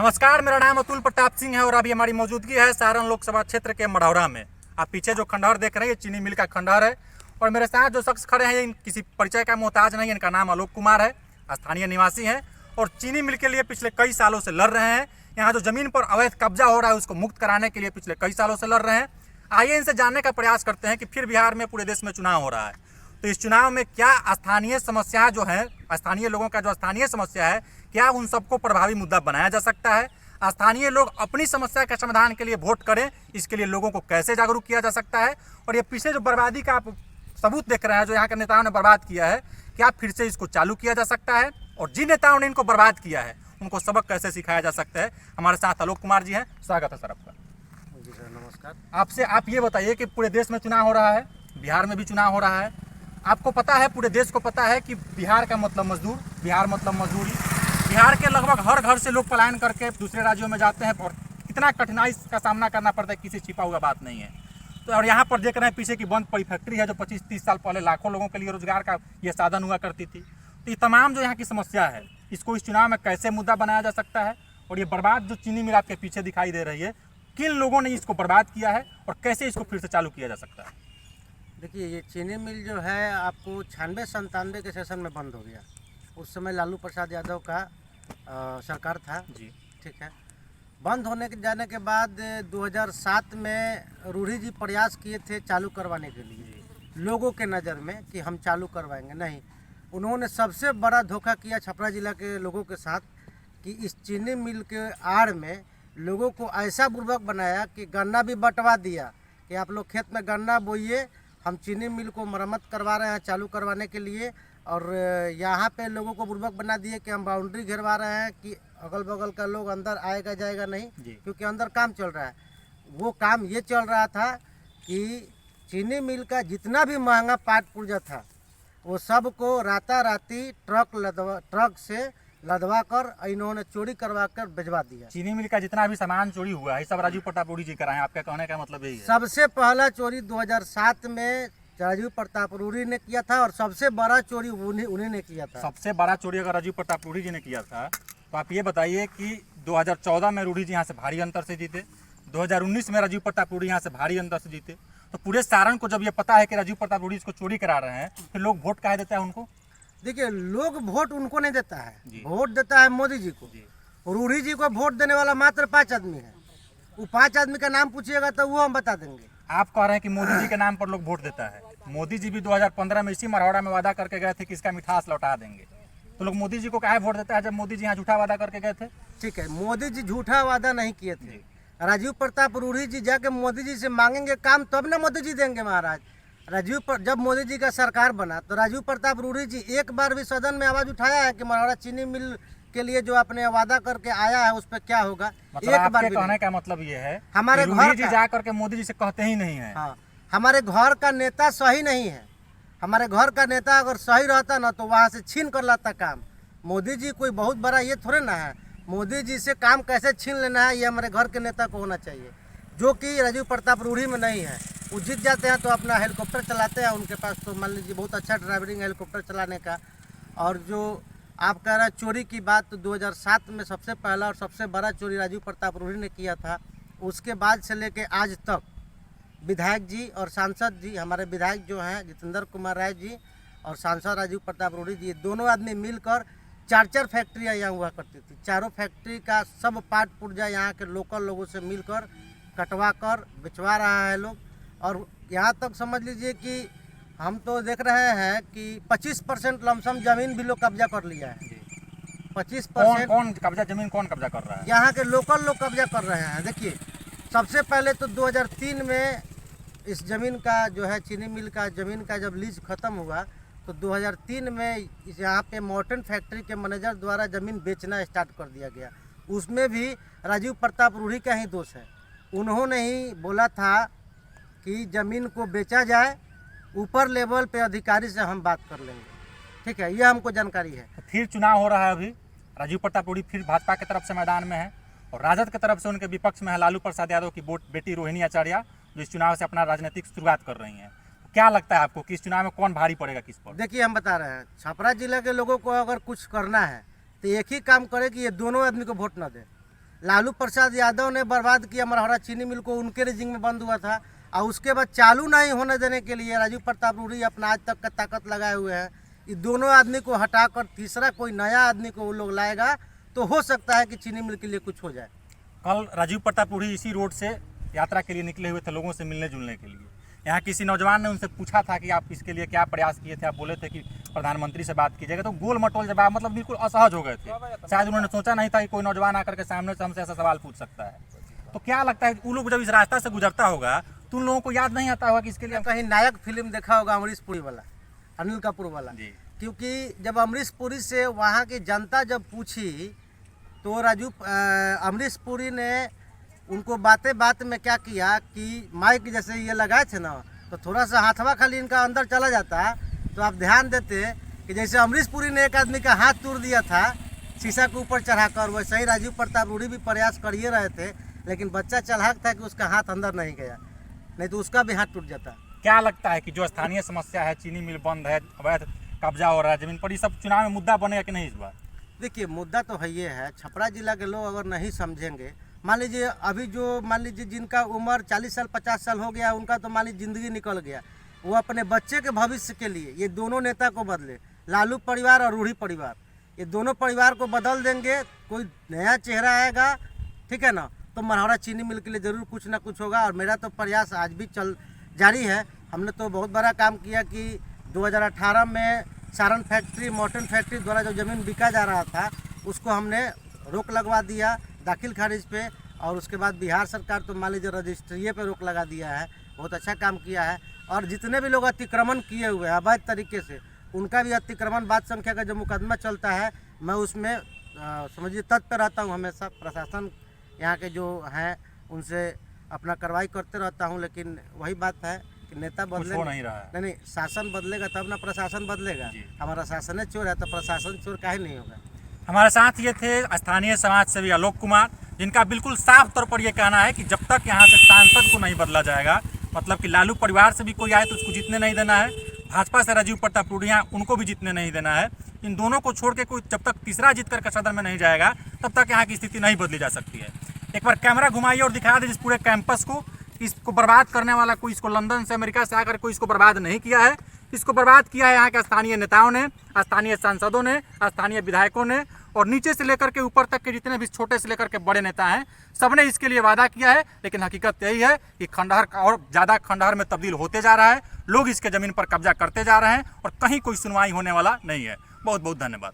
नमस्कार, मेरा नाम अतुल प्रताप सिंह है और अभी हमारी मौजूदगी है सारण लोकसभा क्षेत्र के मढ़ौरा में। आप पीछे जो खंडहर देख रहे हैं ये चीनी मिल का खंडहर है और मेरे साथ जो शख्स खड़े हैं ये किसी परिचय का मोहताज नहीं है। इनका नाम आलोक कुमार है, स्थानीय निवासी हैं और चीनी मिल के लिए पिछले कई सालों से लड़ रहे हैं। यहाँ जो जमीन पर अवैध कब्जा हो रहा है उसको मुक्त कराने के लिए पिछले कई सालों से लड़ रहे हैं। आइए इनसे जानने का प्रयास करते हैं कि फिर बिहार में पूरे देश में चुनाव हो रहा है तो इस चुनाव में क्या स्थानीय समस्याएं जो हैं, स्थानीय लोगों का जो स्थानीय समस्या है, क्या उन सबको प्रभावी मुद्दा बनाया जा सकता है। स्थानीय लोग अपनी समस्या के समाधान के लिए वोट करें, इसके लिए लोगों को कैसे जागरूक किया जा सकता है। और ये पीछे जो बर्बादी का आप सबूत देख रहे हैं जो यहाँ के नेताओं ने बर्बाद किया है, क्या फिर से इसको चालू किया जा सकता है और जिन नेताओं ने इनको बर्बाद किया है उनको सबक कैसे सिखाया जा सकता है। हमारे साथ आलोक कुमार जी हैं, स्वागत है सर आपका। जी सर, नमस्कार। आपसे आप ये बताइए कि पूरे देश में चुनाव हो रहा है, बिहार में भी चुनाव हो रहा है। आपको पता है, पूरे देश को पता है कि बिहार का मतलब मजदूर, बिहार मतलब मजदूरी। बिहार के लगभग हर घर से लोग पलायन करके दूसरे राज्यों में जाते हैं और कितना कठिनाई का सामना करना पड़ता है, किसी छिपा हुआ बात नहीं है। तो और यहाँ पर देख रहे हैं पीछे की बंद पड़ी फैक्ट्री है जो 25-30 साल पहले लाखों लोगों के लिए रोजगार का ये साधन हुआ करती थी। तो ये तमाम जो यहाँ की समस्या है इसको इस चुनाव में कैसे मुद्दा बनाया जा सकता है और ये बर्बाद जो चीनी मिल आपके पीछे दिखाई दे रही है, किन लोगों ने इसको बर्बाद किया है और कैसे इसको फिर से चालू किया जा सकता है। देखिए, ये चीनी मिल जो है आपको 96-97 के सेशन में बंद हो गया। उस समय लालू प्रसाद यादव का सरकार था जी, ठीक है। बंद होने के जाने के बाद 2007 में रूढ़ी जी प्रयास किए थे चालू करवाने के लिए लोगों के नज़र में कि हम चालू करवाएंगे। नहीं, उन्होंने सबसे बड़ा धोखा किया छपरा जिला के लोगों के साथ कि इस चीनी मिल के आड़ में लोगों को ऐसा बुर्बक बनाया कि गन्ना भी बंटवा दिया कि आप लोग खेत में गन्ना बोइए, हम चीनी मिल को मरम्मत करवा रहे हैं चालू करवाने के लिए। और यहाँ पे लोगों को बुर्बक बना दिए कि हम बाउंड्री घेरवा रहे हैं कि अगल बगल का लोग अंदर आएगा जाएगा नहीं, क्योंकि अंदर काम चल रहा है। वो काम ये चल रहा था कि चीनी मिल का जितना भी महंगा पाट पुर्जा था वो सब को राताराती ट्रक से लदवा कर इन्होंने चोरी करवा कर भिजवा दिया। चीनी मिल का जितना भी सामान चोरी हुआ है सब राजू प्रताप जी कराए, आपका कहने का मतलब यही है। सबसे पहला चोरी 2007 में राजीव प्रताप रूढ़ी ने किया था और सबसे बड़ा चोरी उन्हीं ने किया था। सबसे बड़ा चोरी अगर राजीव प्रताप रूढ़ी जी ने किया था तो आप ये बताइए कि 2014 में रूढ़ी जी यहाँ से भारी अंतर से जीते, 2019 में राजीव प्रताप रूढ़ी यहाँ से भारी अंतर से जीते। तो पूरे सारण को जब ये पता है कि राजीव प्रताप रूढ़ी इसको चोरी करा रहे हैं तो लोग वोट काहे देता है उनको। देखिए, लोग वोट उनको नहीं देता है, वोट देता है मोदी जी को। रूढ़ी जी को वोट देने वाला मात्र 5 आदमी है। वो 5 आदमी का नाम पूछिएगा तो वो हम बता देंगे। आप कह रहे हैं कि मोदी जी के नाम पर लोग वोट देता है। मोदी जी भी 2015 में इसी मढ़ौरा में वादा करके गए थे कि इसका मिठास लौटा देंगे, तो लोग मोदी जी को काहे वोट देता है जब मोदी जी यहाँ झूठा वादा करके गए थे। ठीक है, मोदी जी झूठा वादा नहीं किए थे। राजीव प्रताप रूढ़ी जी जाके मोदी जी से मांगेंगे काम तब ना मोदी जी देंगे महाराज। जब मोदी जी का सरकार बना तो राजीव प्रताप रूढ़ी जी एक बार भी सदन में आवाज उठाया है कि मढ़ौरा चीनी मिल के लिए जो आपने वादा करके आया है उस पर क्या होगा। मतलब एक बार कहने का मतलब ये है हमारे रूढ़ी जी जा करके मोदी जी से कहते ही नहीं है। हाँ, हमारे घर का नेता सही नहीं है। हमारे घर का नेता अगर सही रहता ना तो वहाँ से छीन कर लाता काम। मोदी जी कोई बहुत बड़ा ये थोड़े ना है, मोदी जी से काम कैसे छीन लेना है ये हमारे घर के नेता को होना चाहिए, जो कि राजीव प्रताप रूढ़ी में नहीं है। वो जीत जाते हैं तो अपना हेलीकॉप्टर चलाते हैं, उनके पास तो मान लीजिए बहुत अच्छा ड्राइवरिंग हेलीकॉप्टर चलाने का। और जो आप कह रहे हैं चोरी की बात, तो 2007 में सबसे पहला और सबसे बड़ा चोरी राजीव प्रताप रूढ़ी ने किया था। उसके बाद से लेके आज तक विधायक जी और सांसद जी, हमारे विधायक जो हैं जितेंद्र कुमार राय जी और सांसद राजीव प्रताप रूढ़ी जी, दोनों आदमी मिलकर 4 फैक्ट्रियाँ यहाँ हुआ करती थी। चारों फैक्ट्री का सब पाट पुर्जा यहाँ के लोकल लोगों से मिलकर कटवा कर बिचवा रहा है लोग। और यहाँ तक समझ लीजिए कि हम तो देख रहे हैं कि 25% लमसम जमीन भी लोग कब्जा कर लिया है। 25% कौन कब्जा, जमीन कौन कब्जा कर रहा है? यहाँ के लोकल लोग कब्जा कर रहे हैं। देखिए, सबसे पहले तो 2003 में इस ज़मीन का जो है चीनी मिल का ज़मीन का जब लीज ख़त्म हुआ तो 2003 में यहाँ पे मॉर्टन फैक्ट्री के मैनेजर द्वारा ज़मीन बेचना स्टार्ट कर दिया गया। उसमें भी राजीव प्रताप रूढ़ी का ही दोष है। उन्होंने ही बोला था कि ज़मीन को बेचा जाए, ऊपर लेवल पे अधिकारी से हम बात कर लेंगे। ठीक है, ये हमको जानकारी है। फिर चुनाव हो रहा है, अभी राजीव प्रताप रूढ़ी फिर भाजपा की तरफ से मैदान में है और राजद की तरफ से उनके विपक्ष में है लालू प्रसाद यादव की बेटी रोहिणी आचार्य, जो इस चुनाव से अपना राजनीतिक शुरुआत कर रही हैं। क्या लगता है आपको कि इस चुनाव में कौन भारी पड़ेगा किस पर? देखिए, हम बता रहे हैं, छपरा जिला के लोगों को अगर कुछ करना है तो एक ही काम करे कि ये दोनों आदमी को वोट न दे। लालू प्रसाद यादव ने बर्बाद किया मरहरा चीनी मिल को, उनके रेजिंग में बंद हुआ था। और उसके बाद चालू नहीं होने देने के लिए राजीव प्रताप रूढ़ी अपना आज तक का ताकत लगाए हुए हैं। ये दोनों आदमी को हटाकर तीसरा कोई नया आदमी को वो लोग लाएगा तो हो सकता है कि चीनी मिल के लिए कुछ हो जाए। कल राजीव प्रताप रूढ़ी इसी रोड से यात्रा के लिए निकले हुए थे, लोगों से मिलने जुलने के लिए। यहाँ किसी नौजवान ने उनसे पूछा था कि आप इसके लिए क्या प्रयास किए थे। आप बोले थे कि प्रधानमंत्री से बात कीजिएगा, तो गोल मटोल जवाब, मतलब बिल्कुल असहज हो गए थे। शायद उन्होंने सोचा नहीं था कि कोई नौजवान आकर के सामने से हमसे ऐसा सवाल पूछ सकता है। तो क्या लगता है उन लोग जब इस रास्ता से गुजरता होगा तो उन लोगों को याद नहीं आता होगा कि इसके लिए कहीं नायक फिल्म देखा होगा अमरीश पुरी वाला, अनिल कपूर वाला जी। क्योंकि जब अमरीश पुरी से वहाँ की जनता जब पूछी तो अमरीश पुरी ने उनको बातें बात में क्या किया कि माइक जैसे ये लगाए थे ना, तो थोड़ा सा हाथवा खाली इनका अंदर चला जाता। तो आप ध्यान देते कि जैसे अमरीश पुरी ने एक आदमी का हाथ तोड़ दिया था शीशा के ऊपर चढ़ाकर, वैसे ही राजीव प्रताप रूढ़ी भी प्रयास कर ही रहे थे, लेकिन बच्चा चालाक था कि उसका हाथ अंदर नहीं गया, नहीं तो उसका भी हाथ टूट जाता। क्या लगता है कि जो स्थानीय समस्या है, चीनी मिल बंद है, अवैध कब्जा हो रहा है जमीन पर, ये सब चुनाव में मुद्दा बनेगा कि नहीं इस बार? देखिए मुद्दा तो है ये है, छपरा जिला के लोग अगर नहीं समझेंगे, मान लीजिए अभी जो मान लीजिए जिनका उम्र 40 साल 50 साल हो गया, उनका तो मान लीजिए ज़िंदगी निकल गया, वो अपने बच्चे के भविष्य के लिए ये दोनों नेता को बदले, लालू परिवार और रूढ़ी परिवार, ये दोनों परिवार को बदल देंगे, कोई नया चेहरा आएगा, ठीक है ना, तो मरहरा चीनी मिल के लिए ज़रूर कुछ ना कुछ होगा। और मेरा तो प्रयास आज भी जारी है। हमने तो बहुत बड़ा काम किया कि 2018 में सारण फैक्ट्री, मॉर्टन फैक्ट्री द्वारा जो ज़मीन बिका जा रहा था उसको हमने रोक लगवा दिया दाखिल खारिज पे, और उसके बाद बिहार सरकार तो मान लीजिए रजिस्ट्रिये पे रोक लगा दिया है। बहुत अच्छा काम किया है। और जितने भी लोग अतिक्रमण किए हुए हैं अवैध तरीके से, उनका भी अतिक्रमण बात संख्या का जो मुकदमा चलता है, मैं उसमें समझिए तत्पर रहता हूँ हमेशा। प्रशासन यहाँ के जो हैं उनसे अपना कार्रवाई करते रहता हूँ, लेकिन वही बात है कि नेता बदले हो नहीं रहा है। नहीं, शासन बदलेगा तब ना प्रशासन बदलेगा। हमारा शासन चोर है तो प्रशासन चोर काहे नहीं होगा। हमारे साथ ये थे स्थानीय समाज सेवी आलोक कुमार, जिनका बिल्कुल साफ तौर पर यह कहना है कि जब तक यहाँ से सांसद को नहीं बदला जाएगा, मतलब कि लालू परिवार से भी कोई आए तो उसको जीतने नहीं देना है, भाजपा से राजीव प्रताप रूढ़िया उनको भी जीतने नहीं देना है। इन दोनों को छोड़ के कोई जब तक तीसरा जीत कर सदन में नहीं जाएगा तब तक यहाँ की स्थिति नहीं बदली जा सकती है। एक बार कैमरा घुमाइए और दिखा दीजिए इस पूरे कैंपस को। इसको बर्बाद करने वाला कोई, इसको लंदन से अमेरिका से आकर कोई इसको बर्बाद नहीं किया है। इसको बर्बाद किया है यहाँ के स्थानीय नेताओं ने, स्थानीय सांसदों ने, स्थानीय विधायकों ने, और नीचे से लेकर के ऊपर तक के जितने भी छोटे से लेकर के बड़े नेता हैं, सबने इसके लिए वादा किया है। लेकिन हकीकत यही है कि खंडहर और ज़्यादा खंडहर में तब्दील होते जा रहा है, लोग इसके ज़मीन पर कब्जा करते जा रहे हैं और कहीं कोई सुनवाई होने वाला नहीं है। बहुत बहुत धन्यवाद।